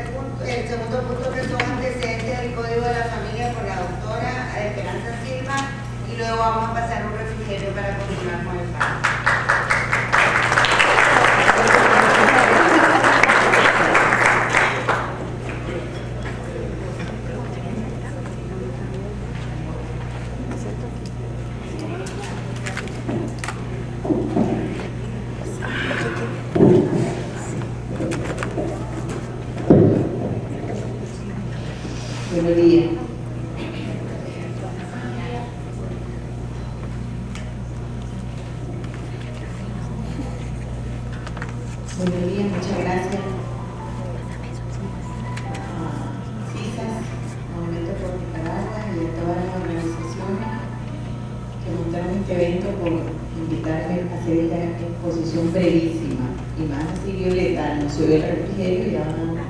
el segundo punto, que son antecedentes del Código de la Familia por la doctora Esperanza Silva, y luego vamos a pasar un refrigerio para continuar con el paro. Buenos días. Buenos días, muchas gracias a CISAS, Movimiento por Nicaragua y a todas las organizaciones que montaron este evento por invitarme a hacer esta exposición brevísima y más así violeta, no se ve el refrigerio y ya van a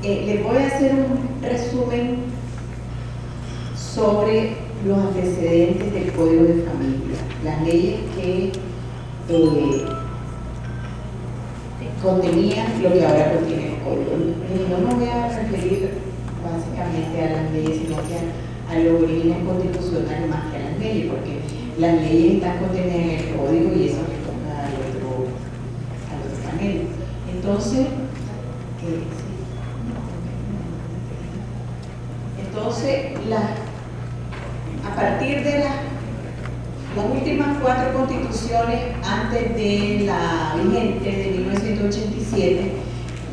les voy a hacer un resumen sobre los antecedentes del Código de Familia, las leyes que contenían lo que ahora contiene el Código. No me voy a referir básicamente a las leyes, sino que a los orígenes constitucionales más que a las leyes, porque las leyes están contenidas en el Código y eso responde al otro panel. Entonces, a partir de las últimas 4 constituciones antes de la vigente de 1987,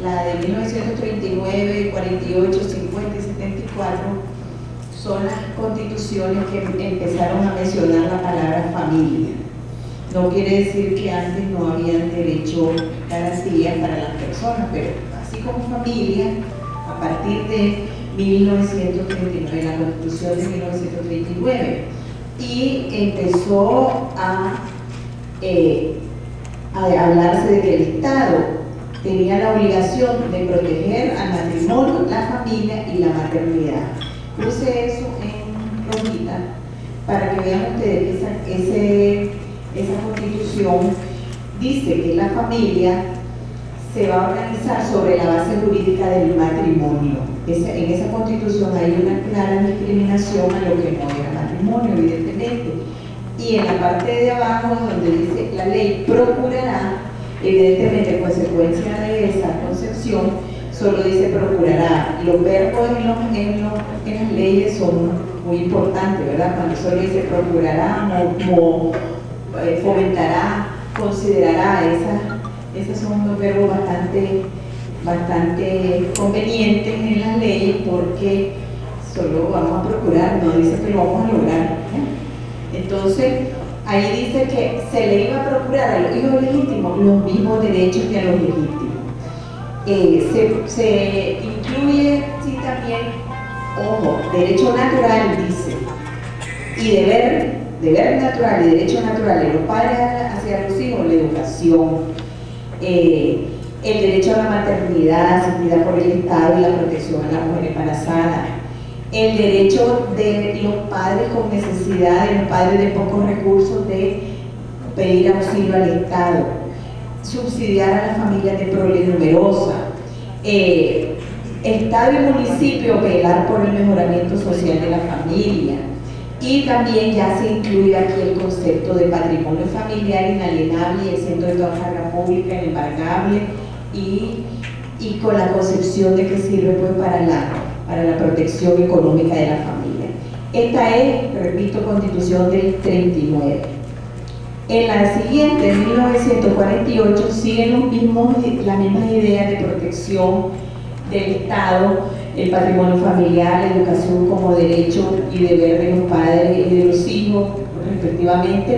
la de 1939, 48, 50 y 74, son las constituciones que empezaron a mencionar la palabra familia. No quiere decir que antes no habían derecho garantías para las personas, pero así como familia, a partir de 1939, la Constitución de 1939, y empezó a hablarse de que el Estado tenía la obligación de proteger al matrimonio, la familia y la maternidad. Puse eso en rojita para que vean ustedes que esa Constitución dice que la familia se va a organizar sobre la base jurídica del matrimonio. En esa Constitución hay una clara discriminación a lo que no era matrimonio, evidentemente. Y en la parte de abajo, donde dice la ley procurará, evidentemente, consecuencia de esa concepción, solo dice procurará. Los verbos en las leyes son muy importantes, ¿verdad? Cuando solo dice procurará, fomentará, considerará, esos son los verbos bastante convenientes en las leyes, porque solo vamos a procurar, no dice que lo vamos a lograr. Entonces, ahí dice que se le iba a procurar a los hijos legítimos los mismos derechos que a los legítimos. Se incluye, sí, también, ojo, derecho natural, dice, y deber natural y derecho natural de los padres hacia los hijos, la educación, el derecho a la maternidad asistida por el Estado y la protección a la mujer embarazada, el derecho de los padres con necesidad, de los padres de pocos recursos, de pedir auxilio al Estado, subsidiar a las familias de prole numerosa, Estado y municipio velar por el mejoramiento social de la familia. Y también ya se incluye aquí el concepto de patrimonio familiar inalienable y exento de toda carga pública, inembargable, y con la concepción de que sirve pues para la protección económica de la familia. Esta es, repito, Constitución del 39. En la siguiente, en 1948, siguen las mismas ideas de protección del Estado, el patrimonio familiar, la educación como derecho y deber de los padres y de los hijos, respectivamente,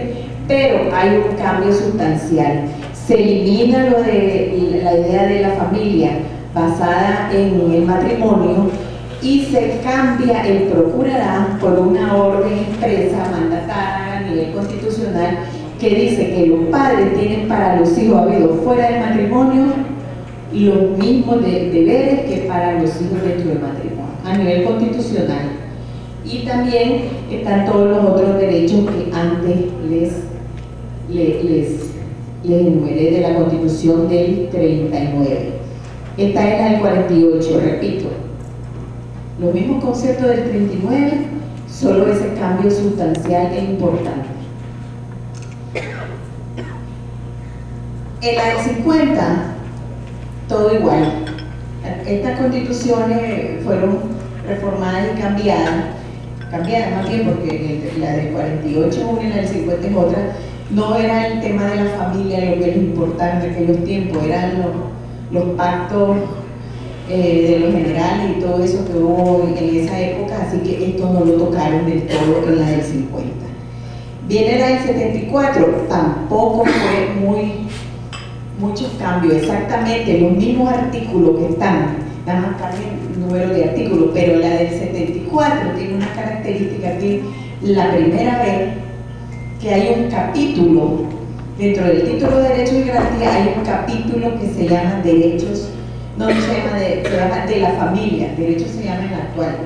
pero hay un cambio sustancial. Se elimina lo de la idea de la familia basada en el matrimonio y se cambia el procurará por una orden expresa mandatada a nivel constitucional que dice que los padres tienen para los hijos habidos fuera del matrimonio los mismos deberes que para los hijos dentro del matrimonio, a nivel constitucional. Y también están todos los otros derechos que antes les enumeré de la Constitución del 39. Esta es la del 48, repito. Los mismos conceptos del 39, solo ese cambio sustancial e importante. En la del 50, todo igual. Estas constituciones fueron reformadas y cambiadas más bien porque la del 48 es una y la del 50 es otra. No era el tema de la familia lo que era importante en aquellos tiempos, eran los pactos de los generales y todo eso que hubo en esa época, así que esto no lo tocaron del todo en la del 50. Viene la del 74, tampoco fue muchos cambios, exactamente los mismos artículos que están, nada más cambia el número de artículos, pero la del 74 tiene una característica que la primera vez que hay un capítulo, dentro del título de Derechos y Garantías hay un capítulo que se llama Derechos, no se llama de la familia, derechos se llama en la actual.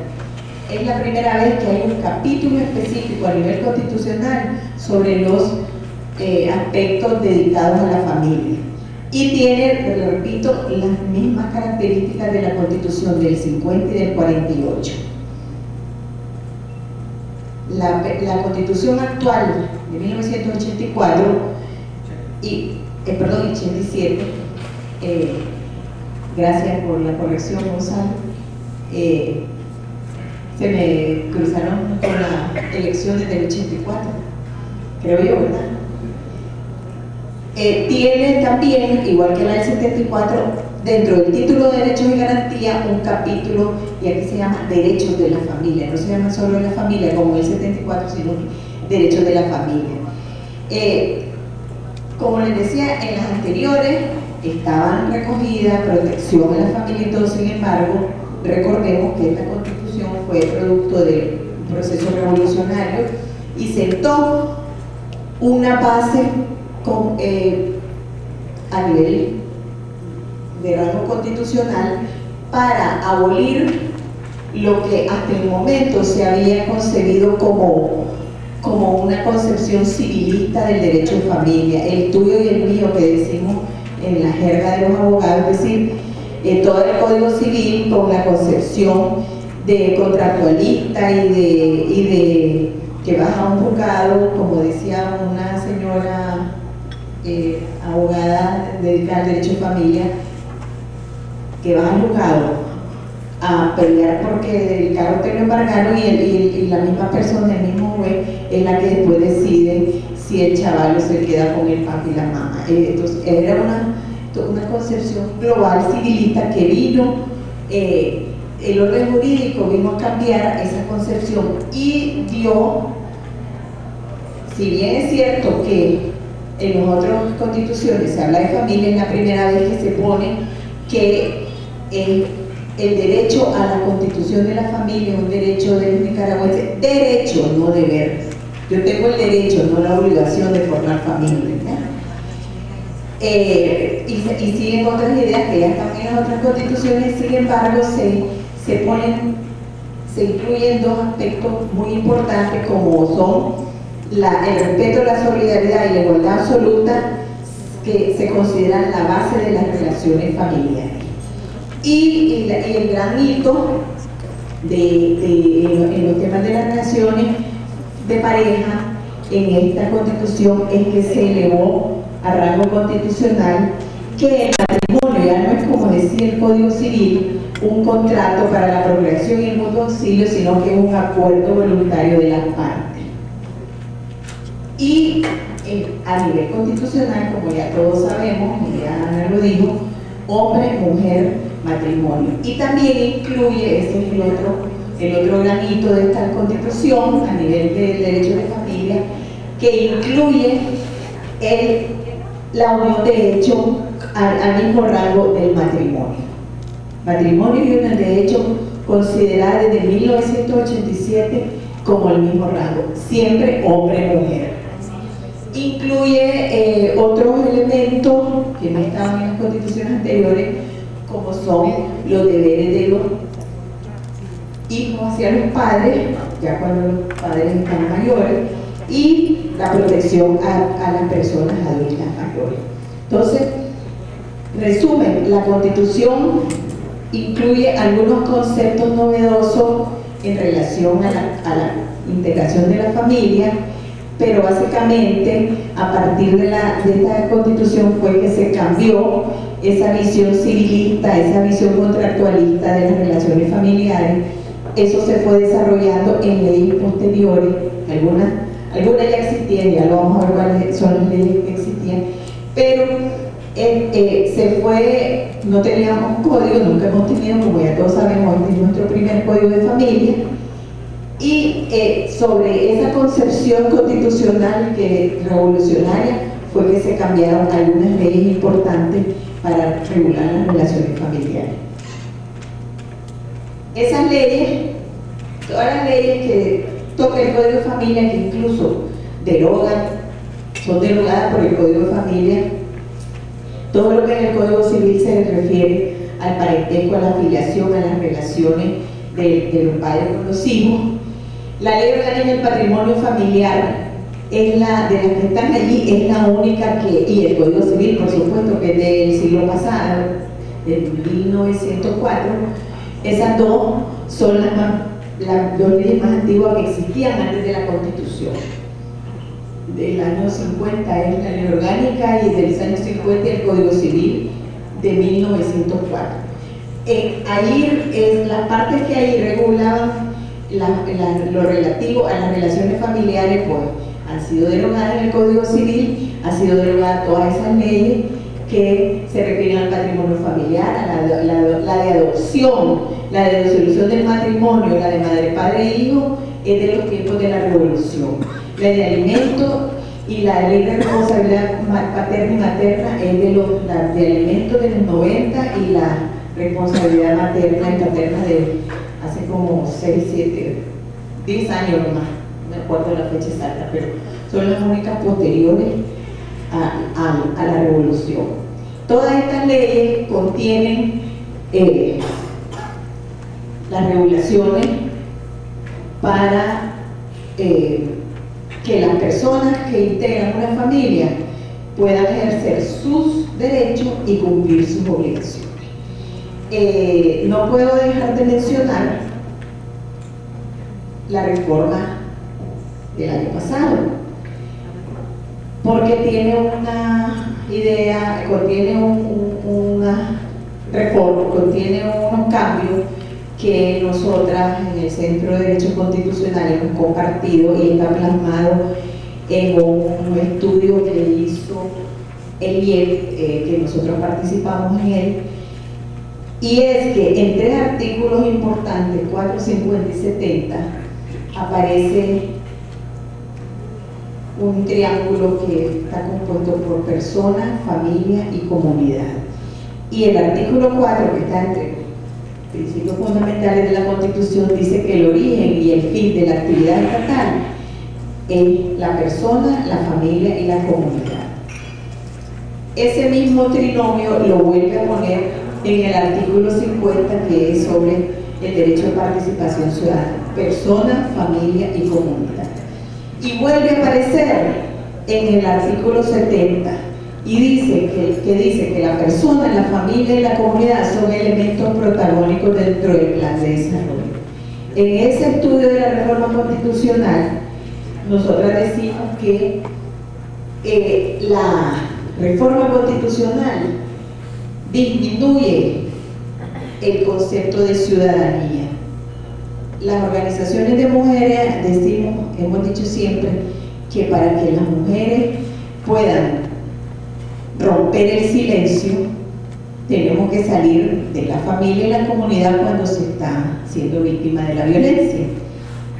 Es la primera vez que hay un capítulo específico a nivel constitucional sobre los aspectos dedicados a la familia. Y tiene, repito, las mismas características de la Constitución del 50 y del 48. La Constitución actual de 1984 perdón, 87, gracias por la corrección, Gonzalo, se me cruzaron con las elecciones del 84, creo yo, ¿verdad? Tiene también, igual que la del 74, dentro del título de Derechos y Garantías, un capítulo, y aquí se llama Derechos de la Familia, no se llama solo la familia como el 74, sino Derechos de la Familia. Como les decía, en las anteriores estaban recogidas protección a la familia y todo, sin embargo, recordemos que esta Constitución fue producto de un proceso revolucionario y sentó una base a nivel de rango constitucional para abolir lo que hasta el momento se había concebido como una concepción civilista del derecho de familia, el tuyo y el mío, que decimos en la jerga de los abogados, es decir, todo el Código Civil con la concepción de contractualista y de que vas a un juzgado, como decía una señora abogada dedicada al derecho de familia, que vas al juzgado a pelear porque el carro te lo embargaron y la misma persona, el mismo juez, es la que después decide si el chaval se queda con el papi y la mamá. Entonces era una concepción global civilista que vino, el orden jurídico vino a cambiar esa concepción y dio, si bien es cierto que en las otras constituciones se habla de familia, es la primera vez que se pone que el derecho a la constitución de la familia es un derecho de los nicaragüenses, derecho, no deber. Yo tengo el derecho, no la obligación de formar familia, ¿no? Y siguen otras ideas que ya están en las otras constituciones, sin embargo se incluyen dos aspectos muy importantes como son el respeto, la solidaridad y la igualdad absoluta, que se consideran la base de las relaciones familiares. Y el gran hito en los temas de las relaciones de pareja en esta Constitución es que se elevó a rango constitucional que el matrimonio ya no es, como decía el Código Civil, un contrato para la procreación y el mutuo auxilio, sino que es un acuerdo voluntario de las partes. Y a nivel constitucional, como ya todos sabemos, y ya Ana lo dijo, hombre, mujer, matrimonio. Y también incluye, ese es el otro granito de esta Constitución a nivel del derecho de familia, que incluye la unión de hecho al mismo rango del matrimonio. Matrimonio y unión de hecho considerada desde 1987 como el mismo rango, siempre hombre-mujer. Incluye otros elementos que no estaban en las constituciones anteriores, como son los deberes de los hijos hacia los padres, ya cuando los padres están mayores, y la protección a las personas adultas mayores. Entonces, resumen, la Constitución incluye algunos conceptos novedosos en relación a la integración de la familia, pero básicamente a partir de esta Constitución fue que se cambió esa visión civilista, esa visión contractualista de las relaciones familiares. Eso se fue desarrollando en leyes posteriores, algunas ya existían, ya lo vamos a ver cuáles son las leyes que existían, pero no teníamos código, nunca hemos tenido, como ya todos sabemos, este es nuestro primer código de familia, y sobre esa concepción constitucional revolucionaria fue que se cambiaron algunas leyes importantes para regular las relaciones familiares. Esas leyes, todas las leyes que toca el Código de Familia, que incluso son derogadas por el Código de Familia, todo lo que en el Código Civil se refiere al parentesco, a la afiliación, a las relaciones de los padres con los hijos. La Ley Orgánica del Patrimonio Familiar es la de las que están allí, es la única y el Código Civil, por supuesto, que es del siglo pasado, de 1904, esas dos son las dos leyes más antiguas que existían antes de la Constitución. Del año 50 es la Ley Orgánica y de los años 50 el Código Civil de 1904. Ahí las partes que ahí regulaban lo relativo a las relaciones familiares, pues han sido derogadas en el Código Civil, han sido derogadas todas esas leyes que se refieren al patrimonio familiar, a la de adopción, la de disolución del matrimonio, la de madre, padre e hijo, es de los tiempos de la Revolución. La de alimentos y la ley de responsabilidad paterna y materna es de alimentos de los 90 y la responsabilidad materna y paterna de hace como 6, 7, 10 años nomás, no me acuerdo la fecha exacta, pero son las únicas posteriores a la Revolución. Todas estas leyes contienen las regulaciones para que las personas que integran una familia puedan ejercer sus derechos y cumplir sus obligaciones. No puedo dejar de mencionar la reforma del año pasado, porque tiene una idea, contiene una reforma, contiene unos cambios que nosotras en el Centro de Derechos Constitucionales hemos compartido y está plasmado en un estudio que hizo el IEP, que nosotros participamos en él, y es que en 3 artículos importantes, 4, 50 y 70, aparece un triángulo que está compuesto por persona, familia y comunidad. Y el artículo 4, que está entre principios fundamentales de la Constitución, dice que el origen y el fin de la actividad estatal es la persona, la familia y la comunidad. Ese mismo trinomio lo vuelve a poner en el artículo 50, que es sobre el derecho de participación ciudadana, persona, familia y comunidad. Y vuelve a aparecer en el artículo 70 y dice que la persona, la familia y la comunidad son elementos protagónicos dentro del plan de desarrollo. En ese estudio de la reforma constitucional, nosotros decimos que la reforma constitucional disminuye el concepto de ciudadanía. Las organizaciones de mujeres hemos dicho siempre que para que las mujeres puedan romper el silencio, tenemos que salir de la familia y la comunidad cuando se está siendo víctima de la violencia.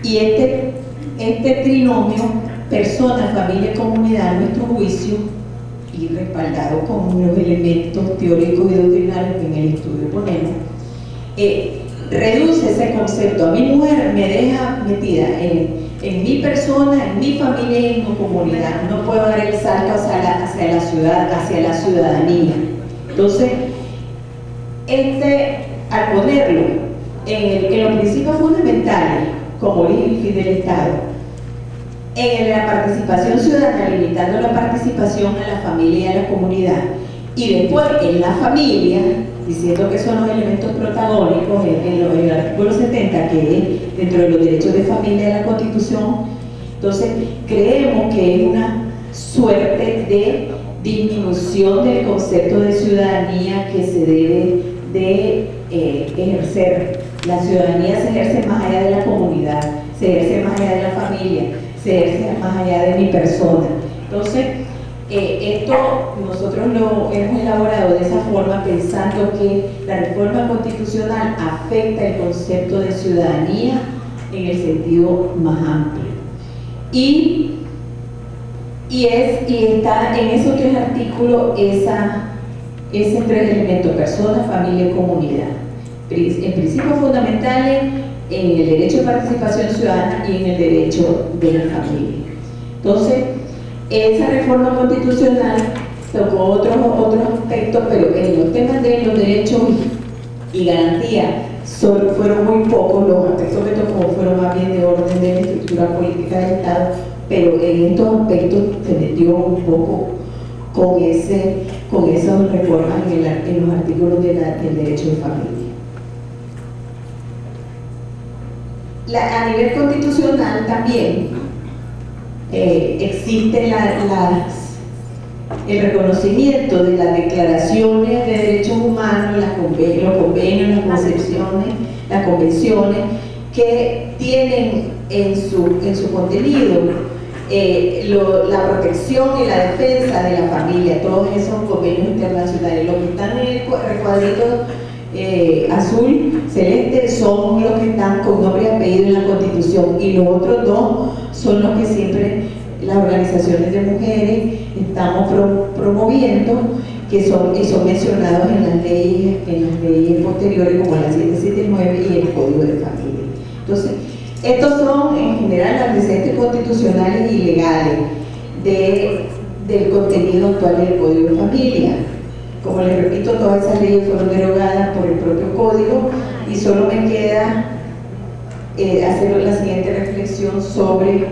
Y este trinomio, persona, familia y comunidad, a nuestro juicio, y respaldado con los elementos teóricos y doctrinarios que en el estudio ponemos, reduce ese concepto. A mi mujer me deja metida en mi persona, en mi familia y en mi comunidad. No puedo dar el salto hacia la ciudad, hacia la ciudadanía. Entonces, al ponerlo en los principios fundamentales, como origen y fin del Estado, en la participación ciudadana, limitando la participación a la familia y a la comunidad, Y después en la familia, diciendo que son los elementos protagónicos en el artículo 70, que es dentro de los derechos de familia de la Constitución. Entonces creemos que es una suerte de disminución del concepto de ciudadanía que se debe de ejercer. La ciudadanía se ejerce más allá de la comunidad, se ejerce más allá de la familia, se ejerce más allá de mi persona. Entonces, esto nosotros lo hemos elaborado de esa forma, pensando que la reforma constitucional afecta el concepto de ciudadanía en el sentido más amplio. Y está en esos tres artículos esos tres elementos: persona, familia y comunidad. En principios fundamentales, en el derecho de participación ciudadana y en el derecho de la familia. Entonces, esa reforma constitucional tocó otros aspectos, pero en los temas de los derechos y garantías fueron muy pocos los aspectos que tocó, fueron más bien de orden de la estructura política del Estado, pero en estos aspectos se metió un poco con esas reformas en los artículos del derecho de familia. A nivel constitucional también existe el reconocimiento de las declaraciones de derechos humanos, los convenios, las convenciones, que tienen en su contenido la protección y la defensa de la familia. Todos esos convenios internacionales, los que están en el recuadrito azul celeste, son los que están con nombre y apellido en la Constitución, y los otros dos son los que siempre las organizaciones de mujeres estamos promoviendo, que son mencionados en las leyes posteriores, como la 779 y el Código de Familia. Entonces, estos son en general antecedentes constitucionales y legales del contenido actual del Código de Familia. Como les repito, todas esas leyes fueron derogadas por el propio Código, y solo me queda hacer la siguiente reflexión sobre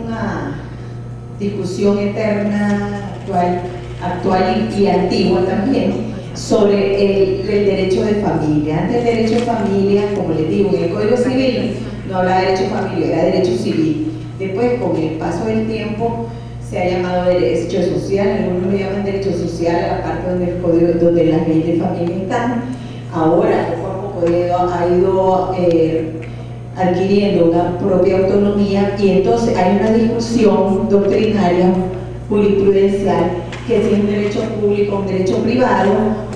una discusión eterna, actual y antigua también, sobre el derecho de familia. Antes el derecho de familia, como les digo, en el Código Civil no hablaba de derecho de familia, era derecho civil. Después, con el paso del tiempo, se ha llamado derecho social, algunos lo llaman derecho social a la parte donde las leyes de familia están. Ahora, poco a poco, ha ido adquiriendo una propia autonomía, y entonces hay una discusión doctrinaria, jurisprudencial, que si es un derecho público o un derecho privado,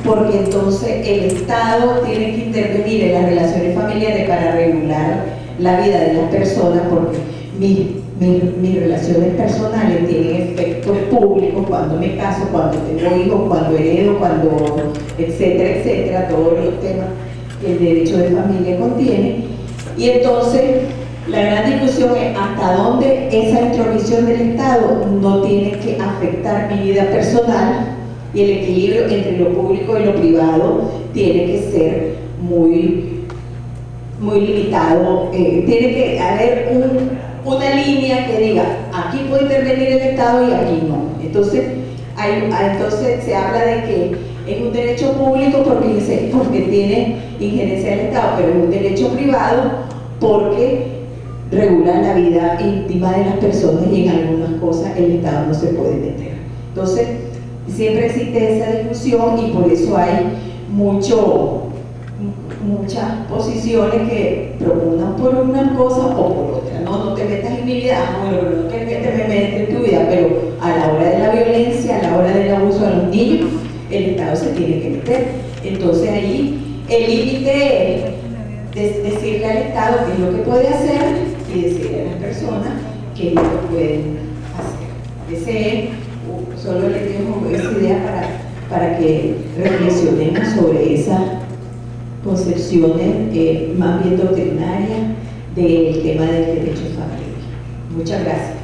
porque entonces el Estado tiene que intervenir en las relaciones familiares para regular la vida de las personas, porque mis relaciones personales tienen efectos públicos cuando me caso, cuando tengo hijos, cuando heredo, etcétera, etcétera, todos los temas que el derecho de familia contiene. Y entonces la gran discusión es hasta dónde esa intromisión del Estado no tiene que afectar mi vida personal, y el equilibrio entre lo público y lo privado tiene que ser muy limitado. Tiene que haber una línea que diga, aquí puede intervenir el Estado y aquí no. Entonces se habla de que es un derecho público porque tiene injerencia del Estado, pero es un derecho privado porque regula la vida íntima de las personas, y en algunas cosas el Estado no se puede meter. Entonces, siempre existe esa discusión, y por eso hay muchas posiciones que propugnan por una cosa o por otra. No te metas en mi vida, bueno, pero no que te metas en tu vida, pero a la hora de la violencia, a la hora del abuso a los niños, el Estado se tiene que meter. Entonces ahí el límite es decirle al Estado qué es lo que puede hacer y decirle a las personas qué es lo que pueden hacer. Solo les dejo esa idea para que reflexionemos sobre esas concepciones más bien doctrinarias del tema del derecho de familia. Muchas gracias.